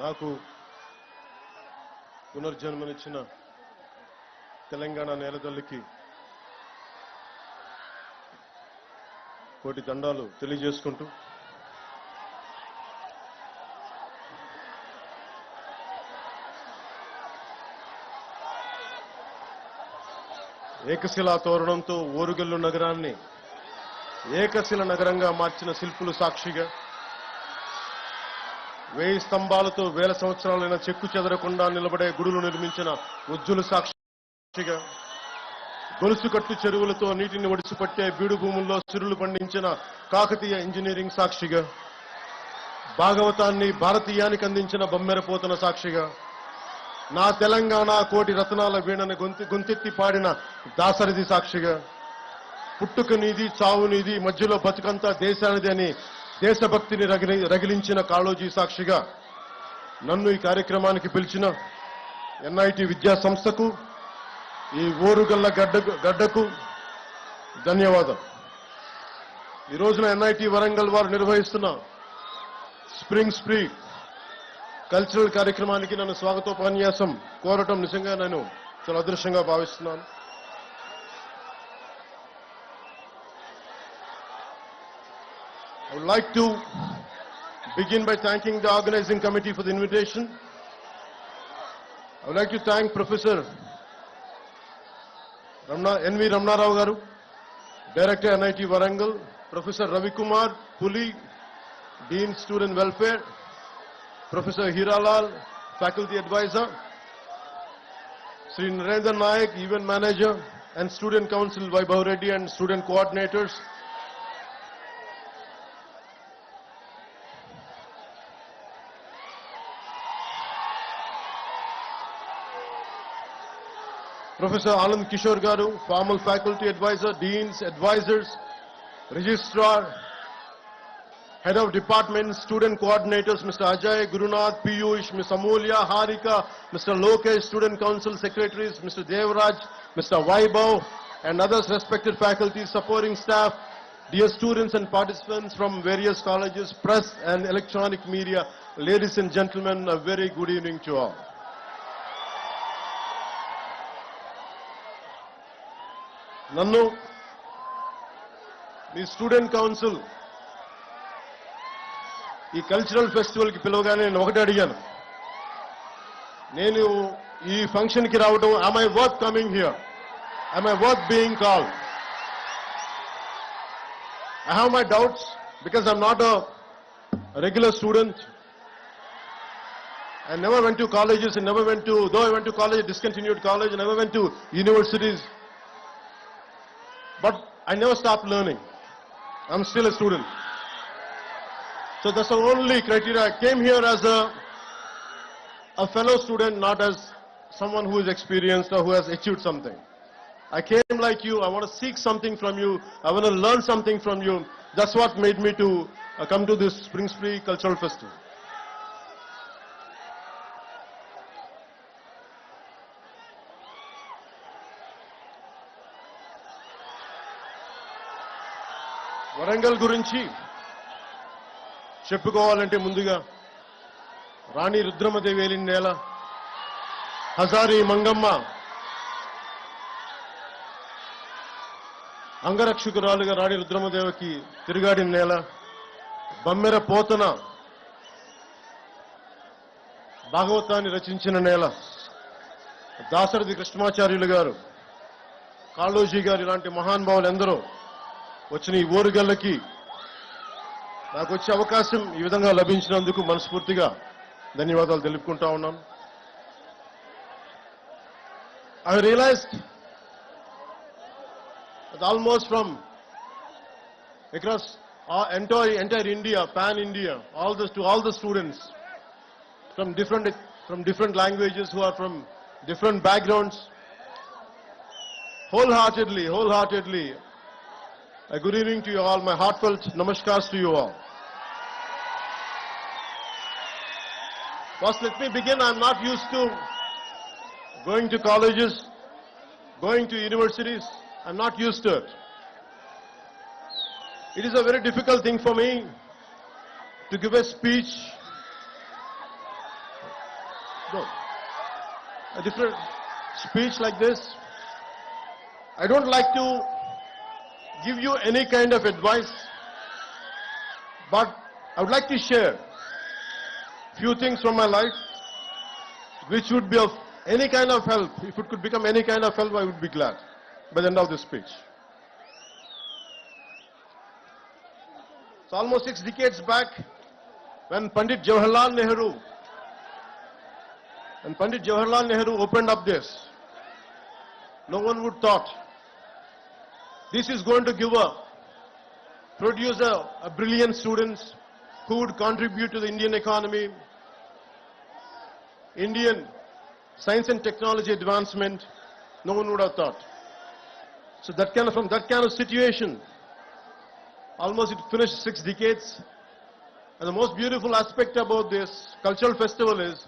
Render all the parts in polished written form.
నాకు పునర్జన్మనిచ్చిన తెలంగాణ నేలతల్లికి కోటి దండాలు తెలియజేసుకుంటూ ఏకశిలా తోరణంతో ఓరుగల్లు నగరాన్ని ఏకశిల నగరంగా మార్చిన శిల్పులు సాక్షిగా 1000 స్తంభాలతో వేల సంవత్సరాలైన చెక్కు చెదరకుండా నిలబడే గుడులు నిర్మించిన ఉజ్జులు సాక్షిగా గొలుసు కట్టు చెరువులతో నీటిని ఒడిసిపట్టే బీడు భూముల్లో సిరులు పండించిన కాకతీయ ఇంజనీరింగ్ సాక్షిగా భాగవతాన్ని భారతీయానికి అందించిన బొమ్మెరపోతన సాక్షిగా నా తెలంగాణ కోటి రత్నాల వీణని గొంతెత్తి పాడిన దాసరిది సాక్షిగా పుట్టుక నీది చావు నీది మధ్యలో బతుకంతా దేశానిది అని దేశభక్తిని రగిలించిన కాళోజీ సాక్షిగా నన్ను ఈ కార్యక్రమానికి పిలిచిన ఎన్ఐటి విద్యా సంస్థకు ఈ ఓరుగల్ల గడ్డకు ధన్యవాదం. ఈ రోజున ఎన్ఐటి వరంగల్ వారు నిర్వహిస్తున్న స్ప్రింగ్స్ప్రీ కల్చరల్ కార్యక్రమానికి నన్ను స్వాగతోపన్యాసం కోరటం నిజంగా నేను చాలా అదృష్టంగా భావిస్తున్నాను. I would like to begin by thanking the organizing committee for the invitation. I would like to thank Professor N.V. Ramna Rao Garu, Director NIT Warangal, Professor Ravi Kumar Puli, Dean Student Welfare, Professor Hiralal, Faculty Advisor, Sri Narendra Nayak, Event Manager, and Student Council Vaibhav Reddy and Student Coordinators, Professor Anand Kishore Garu, Formal Faculty Advisor, Deans, Advisors, Registrar, Head of Department, Student Coordinators, Mr. Ajay, Gurunath, Piyush, Ms. Amulya, Harika, Mr. Lokesh, Student Council Secretaries, Mr. Devraj, Mr. Vaibhav, and others respected faculty, supporting staff, dear students and participants from various colleges, press and electronic media, ladies and gentlemen, a very good evening to all. నన్ను మీ student council ఈ cultural ఫెస్టివల్కి పిలవగానే నేను ఒకటి అడిగాను, నేను ఈ ఫంక్షన్కి రావడం am I worth coming here? Am I worth being called? I have my doubts because I'm not a regular student. I never went to colleges and never went to, though I went to college, discontinued college, and never went to universities. But I never stopped learning. I'm still a student. So that's the only criteria. I came here as a fellow student, not as someone who is experienced or who has achieved something. I came like you. I want to seek something from you. I want to learn something from you. That's what made me to come to this SpringSpree Cultural Festival. Warangal గురించి చెప్పుకోవాలంటే ముందుగా రాణి రుద్రమదేవి ఏలిన నేల, హజారీ మంగమ్మ అంగరక్షకురాలుగా రాణి రుద్రమదేవికి తిరుగాడిన నేల, బమ్మెర పోతన భాగవతాన్ని రచించిన నేల, దాసరథి కృష్ణమాచార్యులు గారు, కాళోజీ గారు ఇలాంటి మహానుభావులు ఎందరో వచ్చిన ఈ ఓరుగల్లకి నాకు వచ్చే అవకాశం ఈ విధంగా లభించినందుకు మనస్ఫూర్తిగా ధన్యవాదాలు తెలుపుకుంటా ఉన్నాను. I realized that almost from across entire India, pan India, to all the students from different languages who are from different backgrounds, wholeheartedly, a good evening to you all. My heartfelt namaskars to you all. First, let me begin. I'm not used to going to colleges, going to universities. I'm not used to it. It is a very difficult thing for me to give a speech No, a different speech like this. I don't like to give you any kind of advice, but I would like to share few things from my life which would be of any kind of help. If it could become any kind of help, I would be glad by the end of this speech. It's almost 6 decades back when Pandit Jawaharlal Nehru opened up this. No one would thought this is going to produce a brilliant students who would contribute to the Indian economy, Indian science and technology advancement. No one would have thought. So from that kind of situation, almost it finished 6 decades. And the most beautiful aspect about this cultural festival is,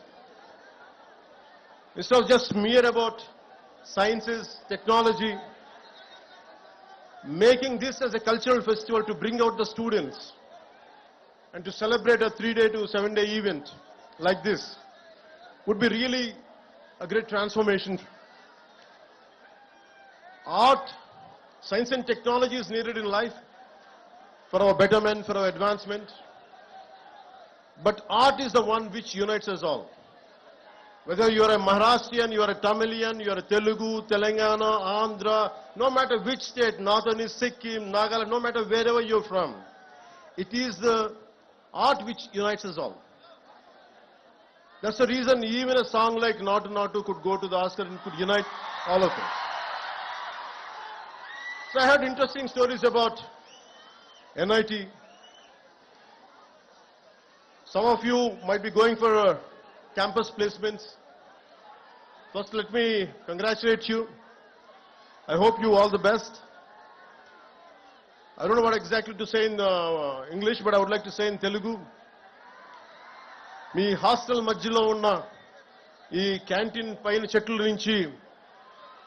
instead of just mere about sciences, technology, making this as a cultural festival to bring out the students and to celebrate a 3-day to 7-day event like this would be really a great transformation. Art, science and technology is needed in life for our betterment, for our advancement. But art is the one which unites us all. Whether you are a Maharashtrian, you are a Tamilian, you are a Telugu, Telangana, Andhra, no matter which state, northern is Sikkim, Nagaland, no matter wherever you're from, it is the art which unites us all. That's the reason even a song like Natu Natu could go to the Oscar and could unite all of us. So I heard interesting stories about NIT. Some of you might be going for campus placements. First, let me congratulate you. I hope you all the best. I don't know what exactly to say in English, but I would like to say in Telugu. Me hostel మధ్యలో ఉన్న ఈ canteen పైన చెట్ల నుంచి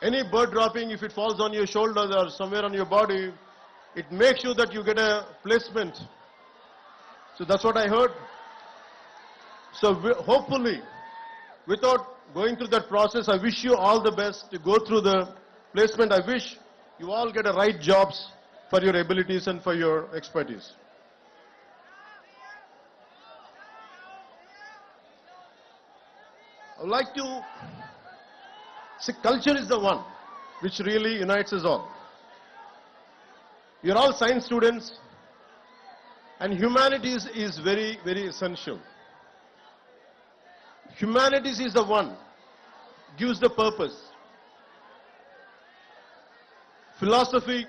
any bird dropping, if it falls on your shoulder or somewhere on your body, it makes sure that you get a placement. So that's what I heard. So hopefully, without going through that process, I wish you all the best to go through the placement. I wish you all get the right jobs for your abilities and for your expertise. I would like to say culture is the one which really unites us all. You're all science students, and humanities is very, very essential. Humanities is the one gives the purpose. Philosophy,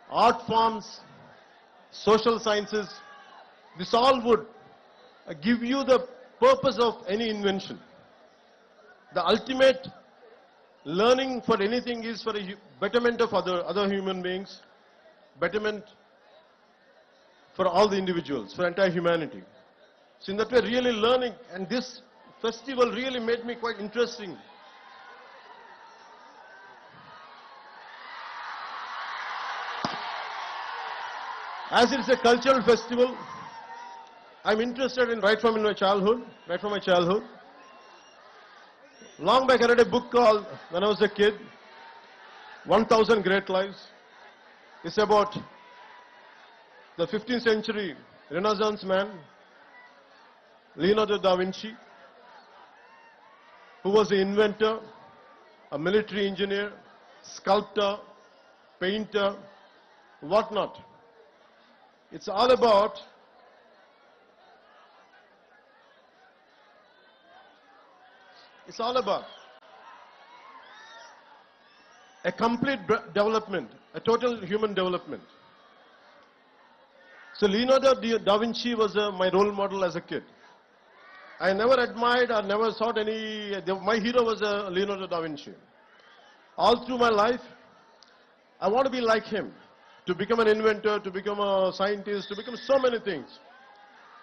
art forms, social sciences, this all would give you the purpose of any invention. The ultimate learning for anything is for a betterment of other human beings, betterment for all the individuals, for entire humanity. So in that way, really learning, and this festival really made me quite interesting. As it's a cultural festival, I'm interested in right from my childhood. Long back I read a book called, when I was a kid, 1000 Great Lives. It's about the 15th century Renaissance man, Leonardo da Vinci, who was an inventor, a military engineer, sculptor, painter, whatnot. It's all about a complete development, a total human development. So Leonardo da Vinci was my role model as a kid. I never admired or never thought my hero was Leonardo da Vinci. All through my life, I want to be like him, to become an inventor, to become a scientist, to become so many things.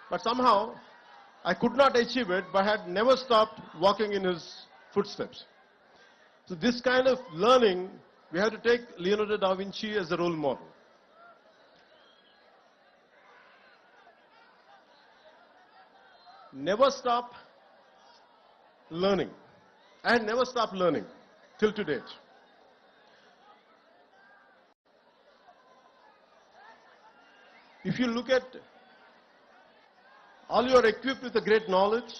But somehow, I could not achieve it, but had never stopped walking in his footsteps. So this kind of learning, we have to take Leonardo da Vinci as a role model. Never stop, learning. I had never stopped learning till to date. If you look at all, you are equipped with a great knowledge,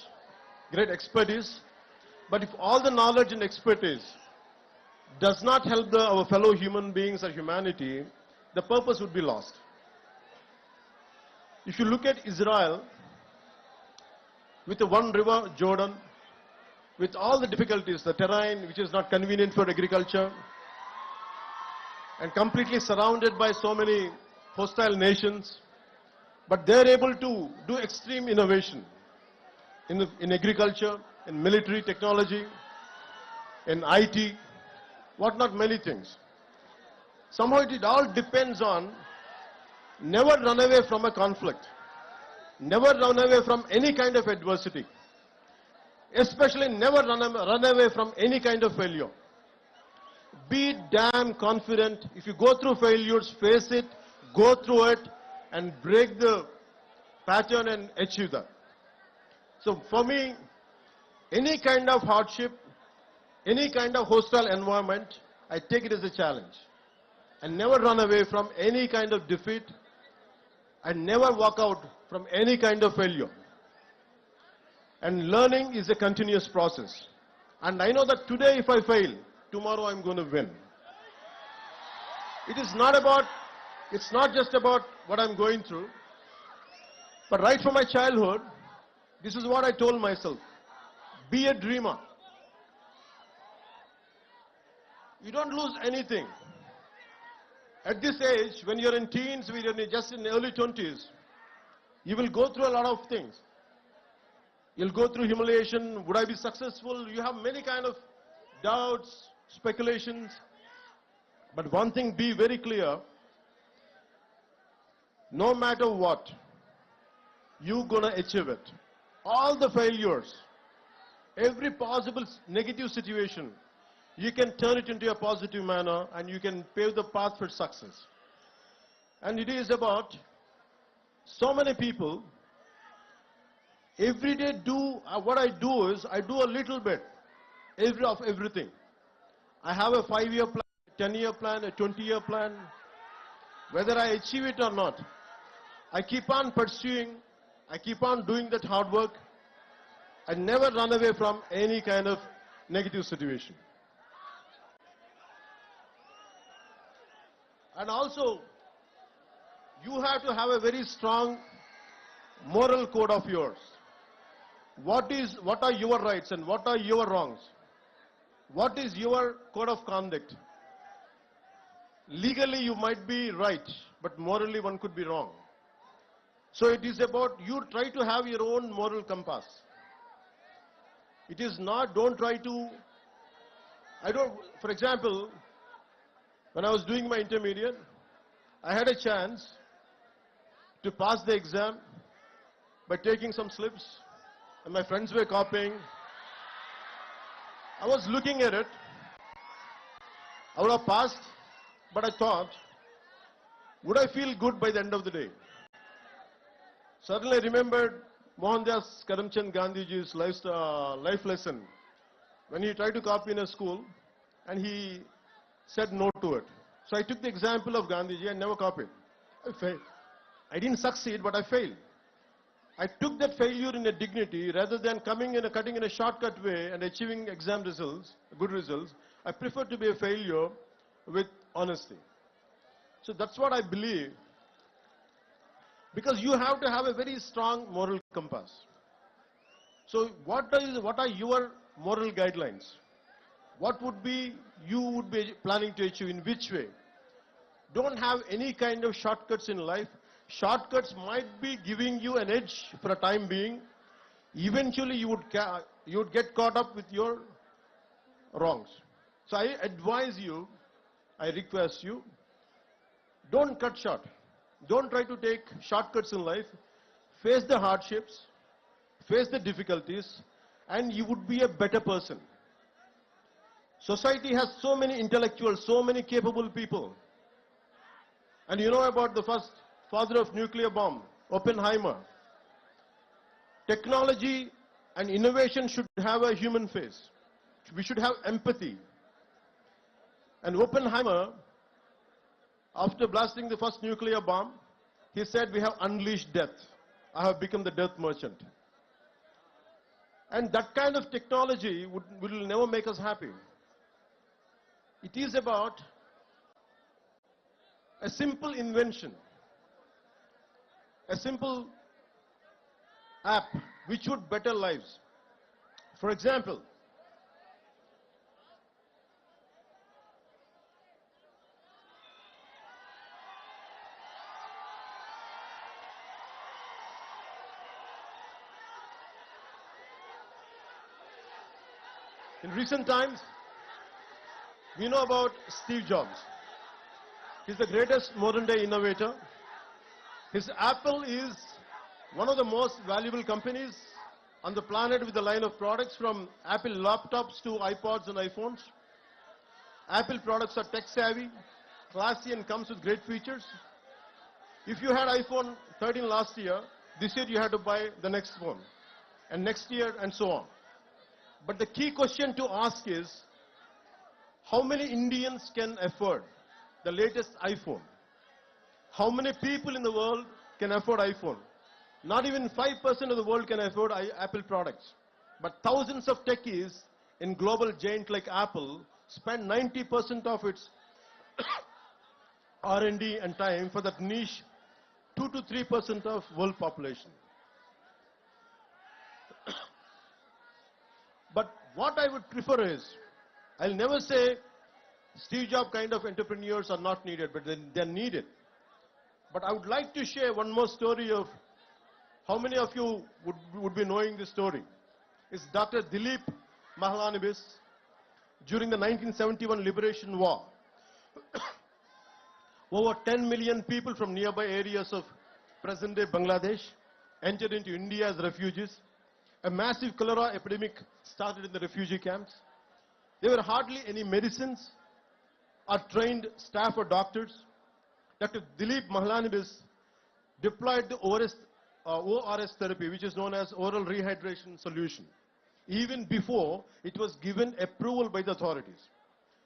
great expertise, but if all the knowledge and expertise does not help our fellow human beings or humanity, the purpose would be lost. If you look at Israel, with the one river, Jordan, with all the difficulties, the terrain which is not convenient for agriculture, and completely surrounded by so many hostile nations, but they're able to do extreme innovation in agriculture, in military technology, in IT, what not many things. Somehow it all depends on never run away from a conflict, never run away from any kind of adversity, especially never run away from any kind of failure. Be damn confident. If you go through failures, face it, go through it, and break the pattern and achieve that. So for me, any kind of hardship, any kind of hostile environment, I take it as a challenge. And never run away from any kind of defeat, and never walk out from any kind of failure. And learning is a continuous process. And I know that today if I fail, tomorrow I'm going to win. It's not just about what I'm going through, but right from my childhood, this is what I told myself. Be a dreamer. You don't lose anything. At this age, when you're in teens, when you're just in the early 20s, you will go through a lot of things. You'll go through humiliation. Would I be successful? You have many kind of doubts, speculations. But one thing, be very clear. No matter what, you're going to achieve it. All the failures, every possible negative situation, you can turn it into a positive manner and you can pave the path for success. And it is about so many people, every day what I do is, I do a little bit of everything. I have a 5-year plan, a 10-year plan, a 20-year plan. Whether I achieve it or not, I keep on pursuing, I keep on doing that hard work, and never run away from any kind of negative situation. And also, you have to have a very strong moral code of yours. What are your rights and what are your wrongs? What is your code of conduct? Legally you might be right, but morally one could be wrong. So it is about you try to have your own moral compass. It is not, don't try to, for example, when I was doing my intermediate, I had a chance to pass the exam by taking some slips, and my friends were copying. I was looking at it. I would have passed, but I thought, would I feel good by the end of the day? Suddenly I remembered Mohandas Karamchand Gandhiji's life lesson when he tried to copy in a school and he said no to it. So I took the example of Gandhiji and never copied. I failed. I didn't succeed, but I failed. I took that failure in a dignity rather than cutting in a shortcut way and achieving exam results, good results. I prefer to be a failure with honesty. So that's what I believe. Because you have to have a very strong moral compass. So what are your moral guidelines? What would be you would be planning to achieve, in which way? Don't have any kind of shortcuts in life. Shortcuts might be giving you an edge for a time being. Eventually you would get caught up with your wrongs. So I advise you, I request you, don't cut short. Don't try to take shortcuts in life. Face the hardships, face the difficulties, and you would be a better person. Society has so many intellectuals, so many capable people. And you know about the first father of nuclear bomb, Oppenheimer. Technology And innovation should have a human face. We should have empathy. And Oppenheimer, after blasting the first nuclear bomb, he said, "We have unleashed death. I have become the death merchant." And that kind of technology will never make us happy. It is about a simple invention, a simple app which would better lives. For example, in recent times, we know about Steve Jobs. He's the greatest modern day innovator. His Apple is one of the most valuable companies on the planet with a line of products from Apple laptops to iPods and iPhones. Apple products are tech savvy, classy and comes with great features. If you had iPhone 13 last year, this year you had to buy the next phone, and next year and so on. But the key question to ask is, how many Indians can afford the latest iPhone? How many people in the world can afford iPhone? Not even 5% of the world can afford Apple products. But thousands of techies in global giant like Apple spend 90% of its R&D and time for that niche 2 to 3% of world population. But what I would prefer is, I'll never say Steve Jobs kind of entrepreneurs are not needed, but they're needed. But I would like to share one more story of how many of you would be knowing this story. It's Dr. Dilip Mahalanobis during the 1971 Liberation War. Over 10 million people from nearby areas of present-day Bangladesh entered into India as refugees. A massive cholera epidemic started in the refugee camps. There were hardly any medicines or trained staff or doctors. Dr. Dilip Mahalanobis deployed the ORS therapy, which is known as oral rehydration solution, even before it was given approval by the authorities.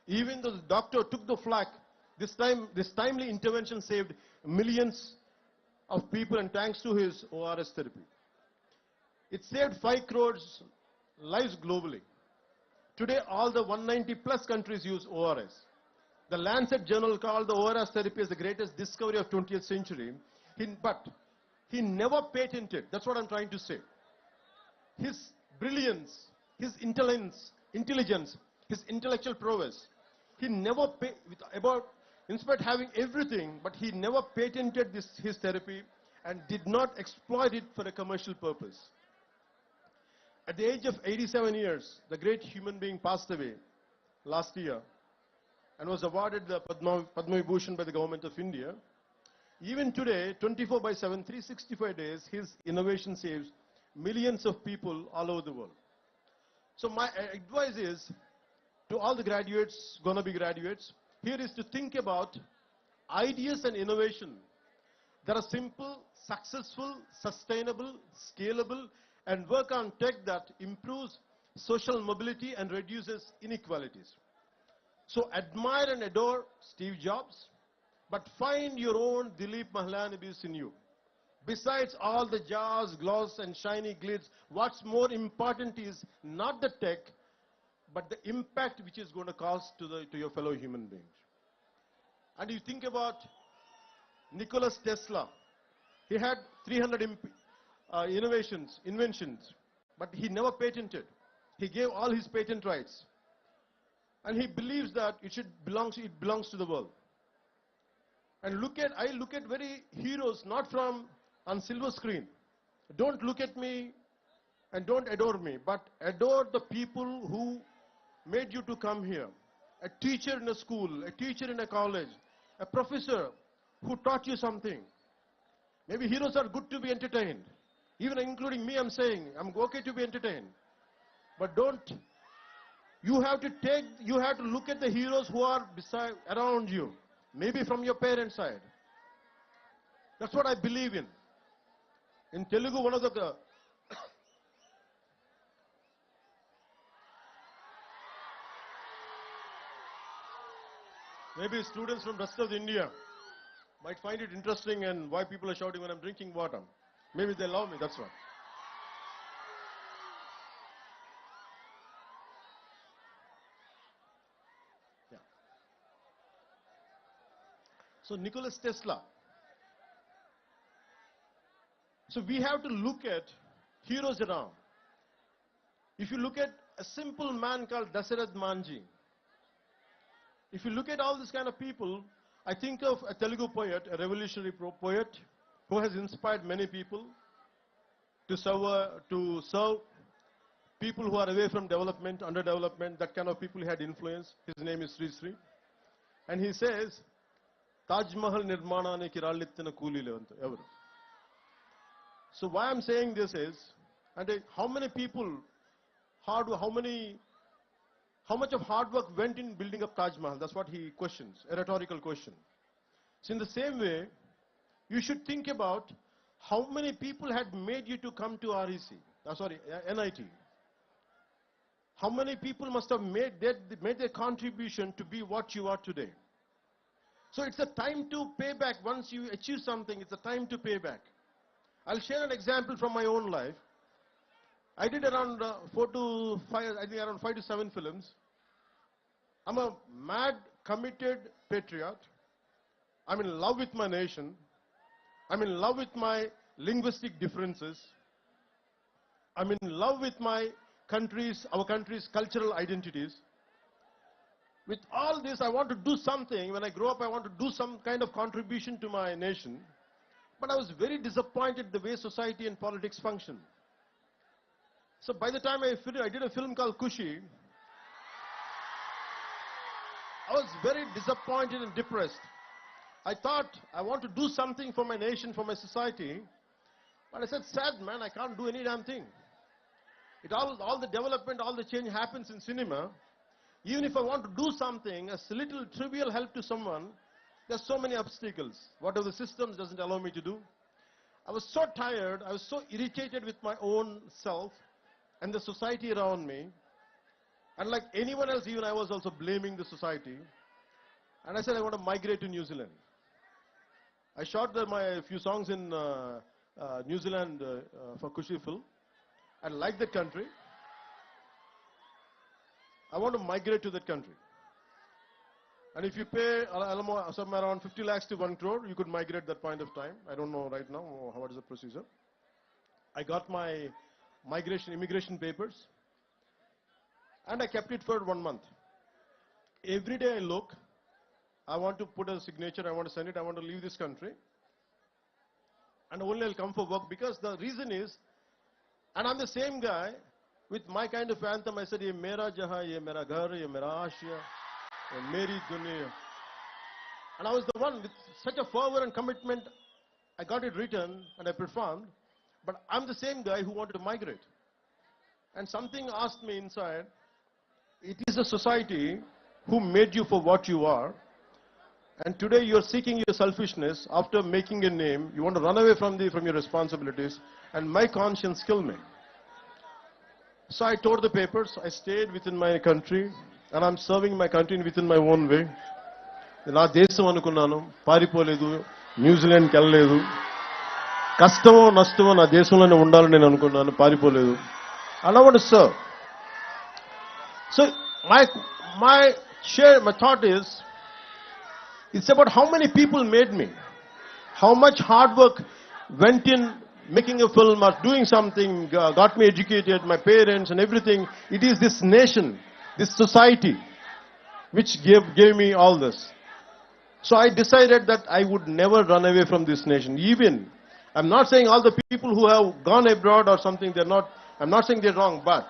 Even though the doctor took the flak, this timely intervention saved millions of people, and thanks to his ORS therapy. It saved 5 crores lives globally. Today, all the 190 plus countries use ORS. The Lancet journal called the ORS therapy as the greatest discovery of 20th century. But he never patented. That's what I'm trying to say. His brilliance, his intelligence, his intellectual prowess. He never in spite of having everything, but he never patented his therapy and did not exploit it for a commercial purpose. At the age of 87 years, the great human being passed away last year and was awarded the Padma Vibhushan by the government of India. Even today, 24/7, 365 days, his innovation saves millions of people all over the world. So my advice is to all the graduates, gonna be graduates, here is to think about ideas and innovation that are simple, successful, sustainable, scalable, and work on tech that improves social mobility and reduces inequalities. So admire and adore Steve Jobs, but find your own Dilip Mahalanobis in you. Besides all the jazz, gloss, and shiny glitz, what's more important is not the tech, but the impact which is going to cause to your fellow human beings. And you think about Nikola Tesla. He had 300 inventions, but he never patented. He gave all his patent rights. And he believes that it belongs to the world. And I look at very heroes, not from on silver screen. Don't look at me and don't adore me, but adore the people who made you to come here. A teacher in a school, a teacher in a college, a professor who taught you something. Maybe heroes are good to be entertained. Even including me, I'm saying, I'm okay to be entertained. But you have to look at the heroes who are around you. Maybe from your parents' side. That's what I believe in. In Telugu, one of the Maybe students from rest of India might find it interesting and why people are shouting when I'm drinking water. Maybe they love me, that's why. Yeah. So Nicholas Tesla. So we have to look at heroes around. If you look at a simple man called Dasarath Manji, if you look at all this kind of people, I think of a Telugu poet, a revolutionary poet, who has inspired many people to serve people who are away from development, underdevelopment, that kind of people he had influence. His name is SpringSpree. And he says, Taj Mahal nirmananiki rallittina koolile anta evaru. So why I'm saying this is, and how many people, how much of hard work went in building up Taj Mahal? That's what he questions, a rhetorical question. So in the same way, you should think about how many people had made you to come to NIT. How many people must have made their contribution to be what you are today. So it's a time to pay back. Once you achieve something, it's a time to pay back. I'll share an example from my own life. I did around 5 to 7 films. I'm a mad, committed patriot. I'm in love with my nation. I'm in love with my linguistic differences. I'm in love with our country's cultural identities. With all this, I want to do something. When I grow up, I want to do some kind of contribution to my nation. But I was very disappointed the way society and politics function. So by the time I did a film called Kushi, I was very disappointed and depressed. I thought I want to do something for my nation, for my society. But I said, sad man, I can't do any damn thing. All the development, all the change happens in cinema. Even if I want to do something, a little trivial help to someone, there's so many obstacles. Whatever the systems doesn't allow me to do. I was so tired, I was so irritated with my own self and the society around me. And like anyone else, even I was also blaming the society. And I said, I want to migrate to New Zealand. I shot my few songs in New Zealand for Kushi film. I like that country. I want to migrate to that country. And if you pay somewhere around 50 lakhs to 1 crore, you could migrate that point of time. I don't know right now what is the procedure. I got my immigration papers. And I kept it for 1 month. Every day I look, I want to put a signature, I want to send it, I want to leave this country. And only I'll come for work, because the reason is, and I'm the same guy, with my kind of anthem, I said, ye mera jahan, ye mera ghar, ye mera aashiya, ye meri dunya. And I was the one with such a fervor and commitment, I got it written and I performed, but I'm the same guy who wanted to migrate. And something asked me inside, it is the society who made you for what you are, and today you are seeking your selfishness. After making a name, you want to run away from your responsibilities, and my conscience killed me. So I tore the papers, I stayed within my country, and I'm serving my country within my own way. నా దేశం అనుకున్నాను, పారిపోలేదు, న్యూజిలాండ్కి వెళ్ళలేదు, కష్టమో నష్టమో నా దేశంలోనే ఉండాలని నేను అనుకున్నాను, పారిపోలేదు. And I want to serve. So my thought is, it's about how many people made me, how much hard work went in making a film or doing something, got me educated, my parents and everything. It is this nation, this society, which gave me all this. So I decided that I would never run away from this nation. Even, I'm not saying all the people who have gone abroad or something, I'm not saying they're wrong, but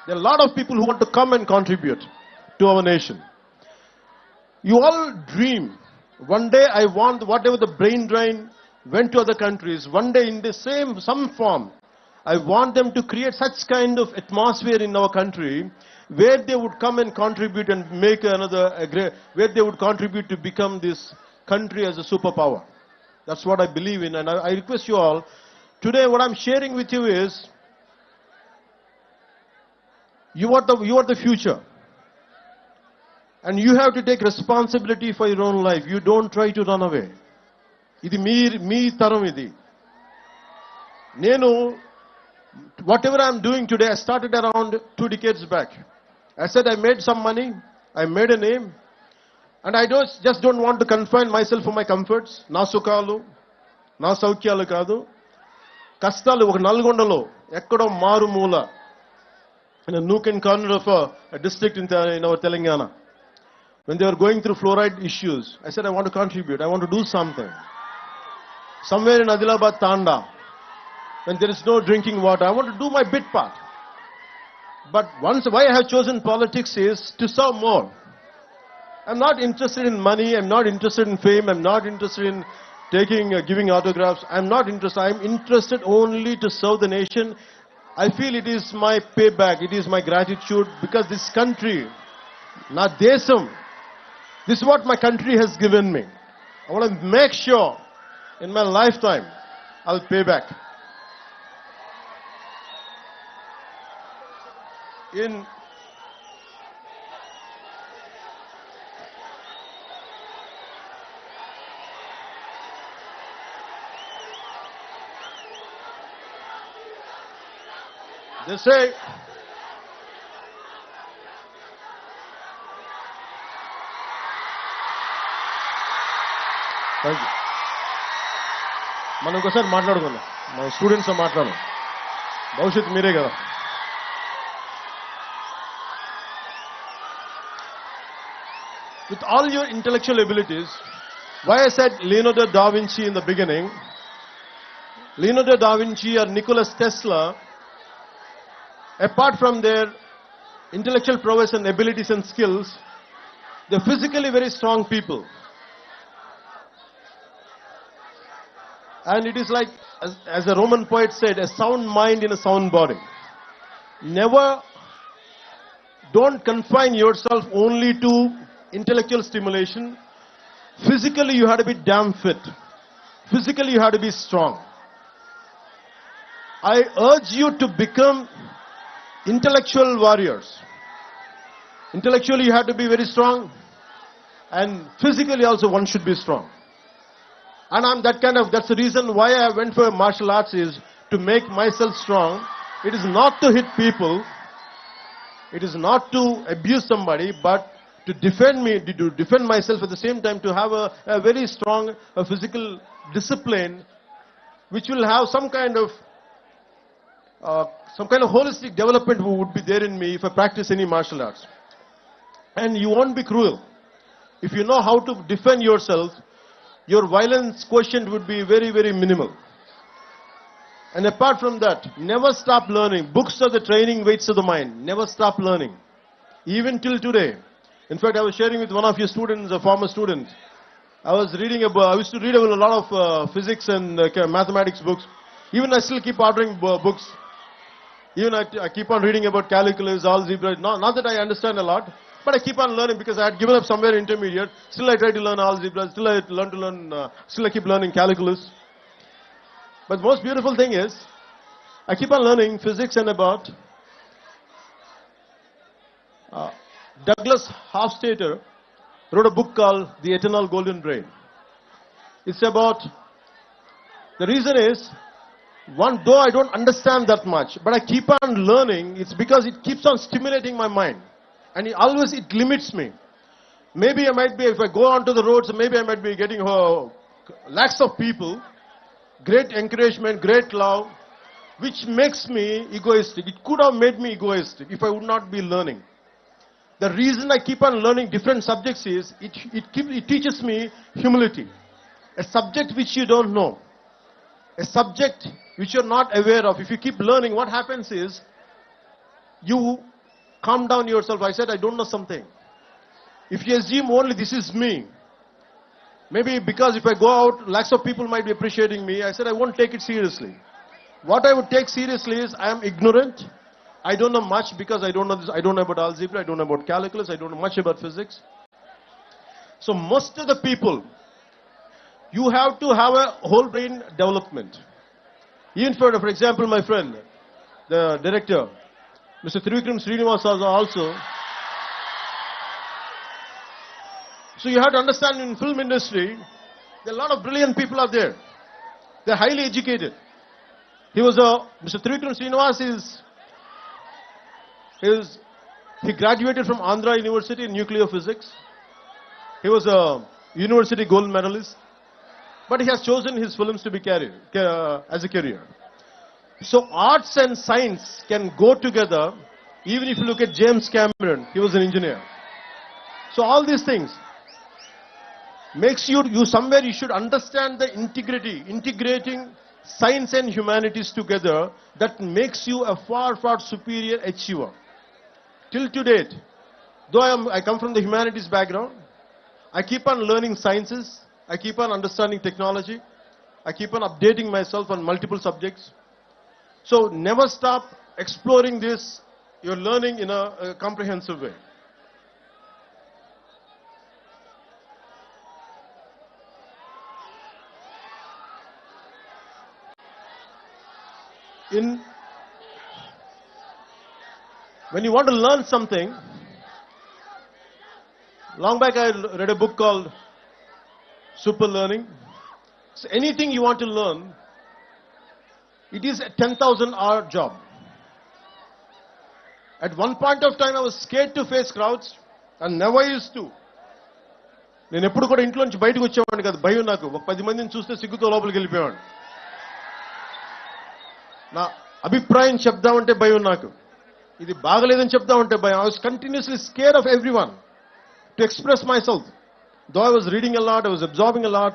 there are a lot of people who want to come and contribute to our nation. You all dream. One day I want whatever the brain drain went to other countries, one day in the some form, I want them to create such kind of atmosphere in our country where they would come and contribute and make where they would contribute to become this country as a superpower. That's what I believe in, and I request you all, today what I'm sharing with you is, you are the future. And you have to take responsibility for your own life. You don't try to run away. Idi me taram idi. Nenu, whatever I'm doing today, I started around 2 decades back. I said I made some money, I made a name, and I just don't want to confine myself for my comforts. Na sukalu, na saukyalu kadu. Kastalu oka Nalgondalo, ekkado maru moola, in a nook and corner of a district in our Telangana. When they were going through fluoride issues, I said I want to contribute, I want to do something. Somewhere in Adilabad, Tanda, when there is no drinking water, I want to do my bit part. But why I have chosen politics is to serve more. I'm not interested in money, I'm not interested in fame, I'm not interested in giving autographs. I'm not interested. I'm interested only to serve the nation. I feel it is my payback, it is my gratitude, because this country, na desam, this is what my country has given me. I want to make sure in my lifetime I'll pay back. They say, thank you. మనం ఒకసారి మాట్లాడుకుందాం, మన students మాట్లాడు, భవిష్యత్తు మీరే కదా. With all your intellectual abilities, why I said Leonardo da Vinci in the beginning, Leonardo da Vinci or Nikola Tesla, apart from their intellectual prowess and abilities and skills, they're physically very strong people. And it is like, as a Roman poet said, a sound mind in a sound body. Don't confine yourself only to intellectual stimulation. Physically, you have to be damn fit. Physically, you have to be strong. I urge you to become intellectual warriors. Intellectually, you have to be very strong, and physically also one should be strong. And that's the reason why I went for martial arts, is to make myself strong. It is not to hit people, it is not to abuse somebody, but to defend myself at the same time, to have a very strong physical discipline, which will have some kind of holistic development would be there in me if I practice any martial arts. And you won't be cruel. If you know how to defend yourself, your violence quotient would be very, very minimal. And apart from that, never stop learning. Books are the training weights of the mind. Never stop learning. Even till today. In fact, I was sharing with one of your students, a former student. I used to read a lot of physics and mathematics books. Even I still keep ordering books. Even I keep on reading about calculus, algebra. Not that I understand a lot, but I keep on learning, because I had given up somewhere intermediate. Still I try to learn algebra. Still I keep learning calculus. But the most beautiful thing is, I keep on learning physics. And about Douglas Hofstadter wrote a book called The Eternal Golden Brain. It's about, the reason is, though I don't understand that much, but I keep on learning, it's because it keeps on stimulating my mind. And it limits me. Maybe I might be, if I go onto the roads, maybe I might be getting lakhs of people, great encouragement, great love, which makes me egoistic. It could have made me egoistic if I would not be learning. The reason I keep on learning different subjects is, it teaches me humility. A subject which you don't know, a subject which you're not aware of, if you keep learning, what happens is, you calm down yourself. I said I don't know something. If you assume only this is me, maybe because if I go out, lakhs of people might be appreciating me, I said I won't take it seriously. What I would take seriously is, I am ignorant, I don't know much, because I don't know this, I don't know about algebra, I don't know about calculus, I don't know much about physics. So most of the people, you have to have a whole brain development. Even for example, my friend, the director, Mr. Trivikram Srinivas also, So you have to understand, in film industry, there are a lot of brilliant people are there. They're highly educated. Mr. Trivikram Srinivas he graduated from Andhra University in nuclear physics. He was a university gold medalist. But he has chosen his films to be as a career. So arts and science can go together. Even if you look at James Cameron, he was an engineer. So all these things makes you somewhere you should understand the integrating science and humanities together. That makes you a far, far superior achiever. Till to date, though I come from the humanities background, I keep on learning sciences. I keep on understanding technology. I keep on updating myself on multiple subjects. So never stop exploring this. You're learning in a comprehensive way. When you want to learn something, long back I read a book called Super Learning. So anything you want to learn, it is a 10,000-hour job. At one point of time, I was scared to face crowds and never used to. నేను ఎప్పుడు కూడా ఇంట్లో నుంచి బయటకు వచ్చేవాడిని కాదు. భయం నాకు. ఒక 10 మందిని చూస్తే సిగ్గుతో లోపలికి వెళ్ళిపోయాను. నా అభిప్రాయం చెప్దామంటే భయం నాకు. ఇది బాగలేదని చెప్దామంటే భయం. I was continuously scared of everyone to express myself. Though I was reading a lot, I was absorbing a lot,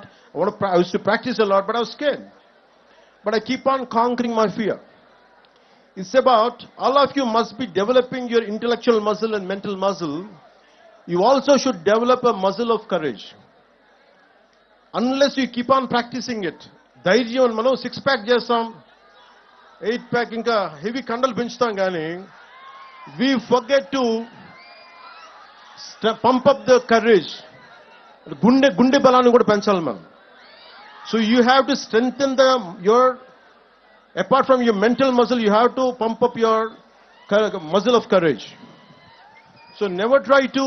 I used to practice a lot, but I was scared. But I keep on conquering my fear. It's about, all of you must be developing your intellectual muscle and mental muscle. You also should develop a muscle of courage. Unless you keep on practicing it. ధైర్యం మనం 6-pack చేస్తాం, 8-pack ఇంకా heavy కండలు పెంచుతాం కానీ we forget to pump up the courage. గుండె బలాన్ని కూడా పెంచాలి మనం. So you have to strengthen apart from your mental muscle, you have to pump up your muscle of courage. So never try to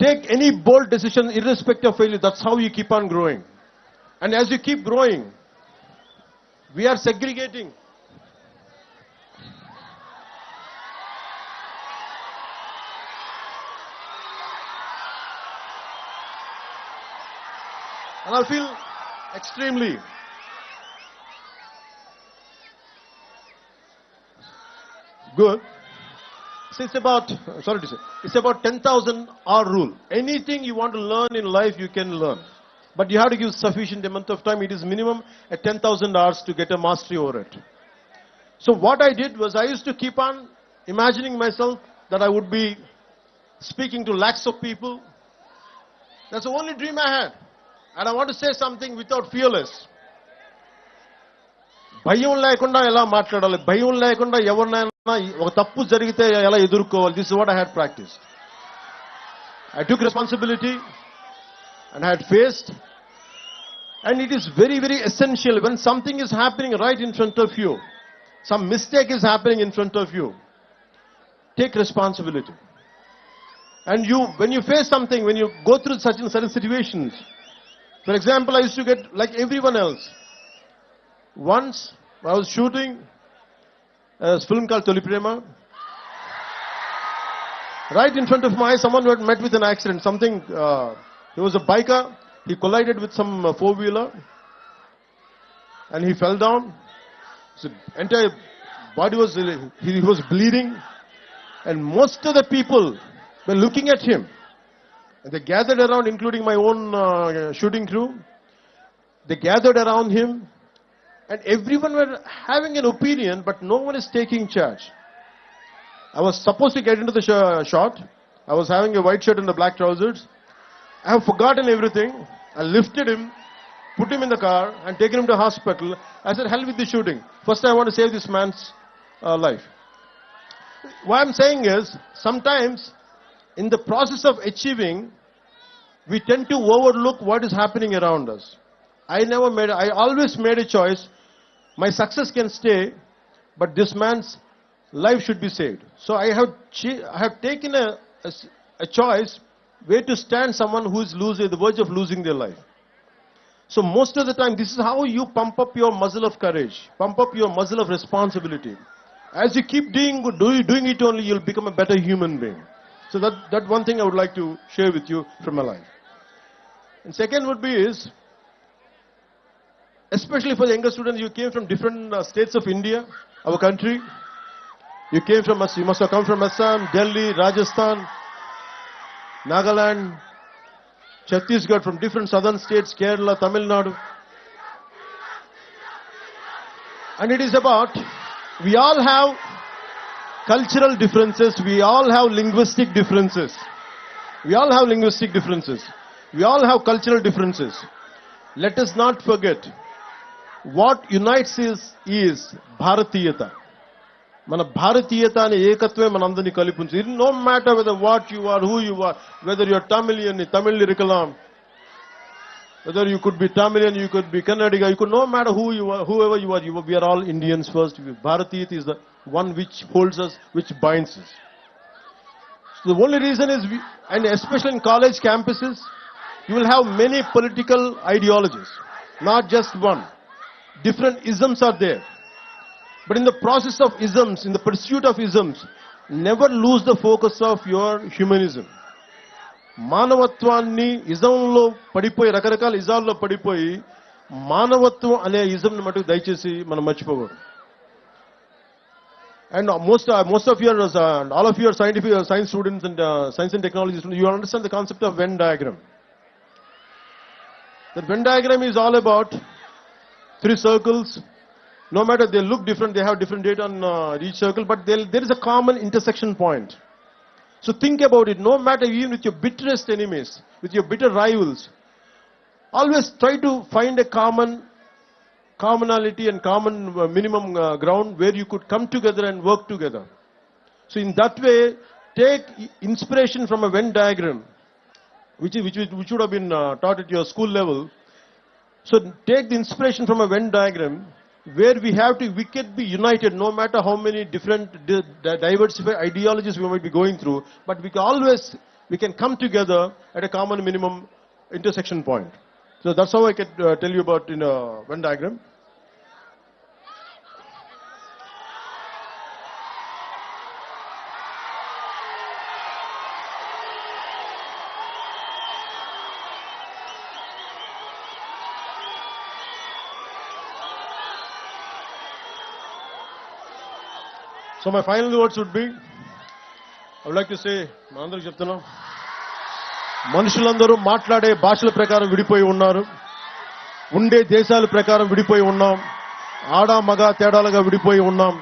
take any bold decision irrespective of failure. That's how you keep on growing. And as you keep growing, we are segregating. And I feel extremely good. So it's about 10,000-hour rule. Anything you want to learn in life, you can learn. But you have to give sufficient amount of time. It is minimum at 10,000 hours to get a mastery over it. So what I did was I used to keep on imagining myself that I would be speaking to lakhs of people. That's the only dream I had. And I want to say something without fearless. భయం లేకుండా ఎలా మాట్లాడాలి, భయం లేకుండా ఎవరినైనా ఒక తప్పు జరిగితే ఎలా ఎదుర్కోవాలి. This is what I had practiced. I took responsibility and I had faced. And it is very, very essential when something is happening right in front of you, some mistake is happening in front of you, take responsibility. And when you face something, when you go through certain situations, for example, I used to get like everyone else. Once I was shooting a film called Toli Prema. Right in front of my eyes, someone had met with an accident. He was a biker. He collided with some four-wheeler and he fell down. His entire body he was bleeding, and most of the people were looking at him. And they gathered around, including my own shooting crew. They gathered around him, and everyone were having an opinion, but no one is taking charge. I was supposed to get into the shot. I was having a white shirt and the black trousers. I have forgotten everything. I lifted him, put him in the car, and taken him to hospital. I said, hell with the shooting. First, I want to save this man's life. What I'm saying is, sometimes, in the process of achieving, we tend to overlook what is happening around us. I always made a choice. My success can stay, but this man's life should be saved. So I have taken a choice where to stand someone who is losing, the verge of losing their life. So most of the time, this is how you pump up your muscle of courage, pump up your muscle of responsibility. As you keep doing it only, you'll become a better human being. So that one thing I would like to share with you from my life. And second would be is, especially for the younger students, you came from different states of India, our country. You must have come from Assam, Delhi, Rajasthan, Nagaland, Chhattisgarh, from different southern states, Kerala, Tamil Nadu. And it is about, we all have cultural differences, we all have linguistic differences. We all have linguistic differences. We all have cultural differences. Let us not forget, what unites us is Bharatiyata. మన భారతీయత అనే ఏకత్వమే మనందరినీ కలిపించు. It no matter whether what you are, who you are, whether you are Tamilian, Tamil irikalam, whether you could be Tamilian, you could be Kannadiga, you could no matter who you are, whoever you are, we are all Indians first. Bharatiyata is the one which holds us, which binds us. So the only reason is, and especially in college campuses, you will have many political ideologies, not just one. Different isms are there. But in the process of isms, in the pursuit of isms, never lose the focus of your humanism. మానవత్వాన్ని ఇజంలో పడిపోయి, రకరకాల ఇజాల్లో పడిపోయి, మానవత్వం అనే ఇజంని మటుకు దయచేసి మనం మర్చిపోకూడదు. And most of your, all of your science students and science and technology students, you understand the concept of Venn diagram. The Venn diagram is all about three circles. No matter they look different, they have different data on each circle, but there is a common intersection point. So think about it. No matter, even with your bitterest enemies, with your bitter rivals, always try to find a commonality and common minimum ground where you could come together and work together. So in that way, take inspiration from a Venn diagram, which would have been taught at your school level. So take the inspiration from a Venn diagram, where we can be united no matter how many different diversified ideologies we might be going through, but we can come together at a common minimum intersection point. So that's how I can tell you about in a Venn diagram. So my final words would be, I would like to say, మనందరికీ చెప్తున్నా, మనుషులందరూ మాట్లాడే భాషల ప్రకారం విడిపోయి ఉన్నారు, ఉండే దేశాల ప్రకారం విడిపోయి ఉన్నాం, ఆడ మగ తేడాలుగా విడిపోయి ఉన్నాం,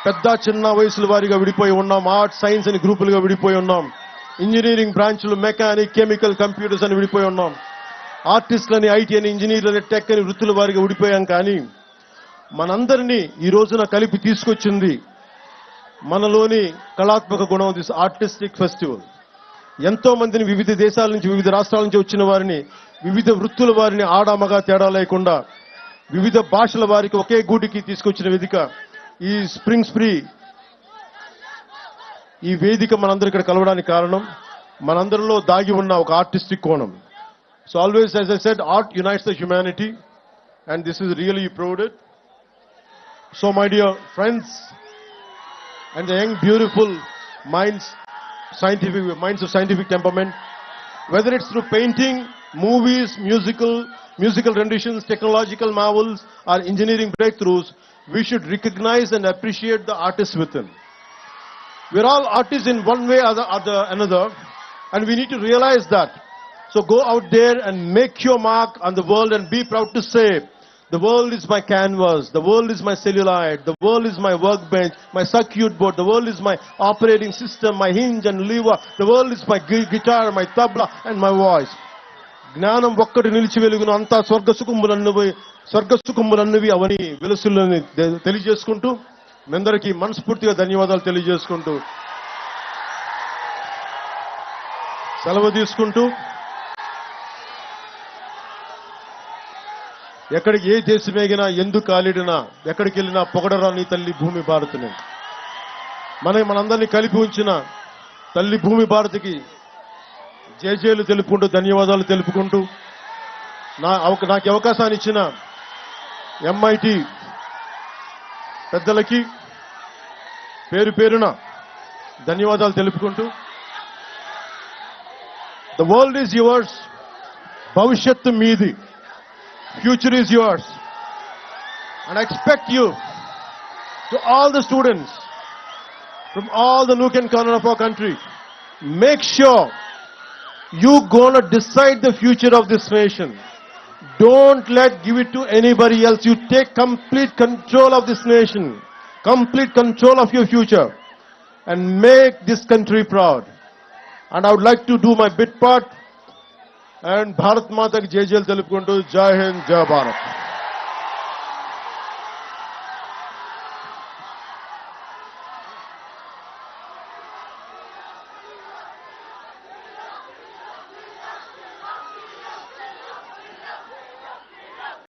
పెద్ద చిన్న వయసుల వారిగా విడిపోయి ఉన్నాం, ఆర్ట్స్ సైన్స్ అని గ్రూపులుగా విడిపోయి ఉన్నాం, ఇంజనీరింగ్ బ్రాంచ్లు మెకానిక్ కెమికల్ కంప్యూటర్స్ అని విడిపోయి ఉన్నాం, ఆర్టిస్టులని ఐటీ అని ఇంజనీర్లని టెక్ అని వృత్తుల వారిగా విడిపోయాం. కానీ మనందరినీ ఈ రోజున కలిపి తీసుకొచ్చింది మనలోని కళాత్మక గుణం, దిస్ ఆర్టిస్టిక్ ఫెస్టివల్. ఎంతో మందిని వివిధ దేశాల నుంచి, వివిధ రాష్ట్రాల నుంచి వచ్చిన వారిని, వివిధ వృత్తుల వారిని ఆడ మగ తేడా లేకుండా వివిధ భాషల వారికి ఒకే గూటికి తీసుకొచ్చిన వేదిక ఈ స్ప్రింగ్స్ప్రీ. ఈ వేదిక మనందరూ ఇక్కడ కలవడానికి కారణం మనందరిలో దాగి ఉన్న ఒక ఆర్టిస్టిక్ కోణం. So always, as I said, art unites the humanity, and this is really prouded. So my dear friends and the young beautiful minds of scientific temperament, whether it's through painting, movies, musical renditions, technological marvels, or engineering breakthroughs, we should recognize and appreciate the artists within. We're all artists in one way or another, and we need to realize that. So go out there and make your mark on the world and be proud to say, the world is my canvas, the world is my celluloid, the world is my workbench, my circuit board, the world is my operating system, my hinge and lever, the world is my guitar, my tabla and my voice. జ్ఞానం ఒక్కటి నిలిచి వెలుగును, అంతా స్వర్గసుఖములన్నవి అవని వెలుసులని తెలియజేసుకుంటూ, మీ అందరికీ మనస్ఫూర్తిగా ధన్యవాదాలు తెలియజేసుకుంటూ సెలవు తీసుకుంటూ, ఎక్కడికి ఏ దేశం ఎగినా, ఎందుకు కాలిడినా, ఎక్కడికి వెళ్ళినా పొగడరా నీ తల్లి భూమి భారతిని. మనందరినీ కలిపి ఉంచిన తల్లి భూమి భారతికి జేజేలు తెలుపుకుంటూ ధన్యవాదాలు తెలుపుకుంటూ నాకు అవకాశాన్ని ఇచ్చిన MIT పెద్దలకి పేరు పేరున ధన్యవాదాలు తెలుపుకుంటూ The world is yours, భవిష్యత్తు మీది, future is yours, and I expect you to all the students from all the nook and corner of our country, make sure you gonna decide the future of this nation. Don't give it to anybody else. You take complete control of this nation, complete control of your future, and make this country proud. And I would like to do my bit part, and Bharat Mata ki Jai Jai telupukuntu, Jai Hind, Jai Bharat.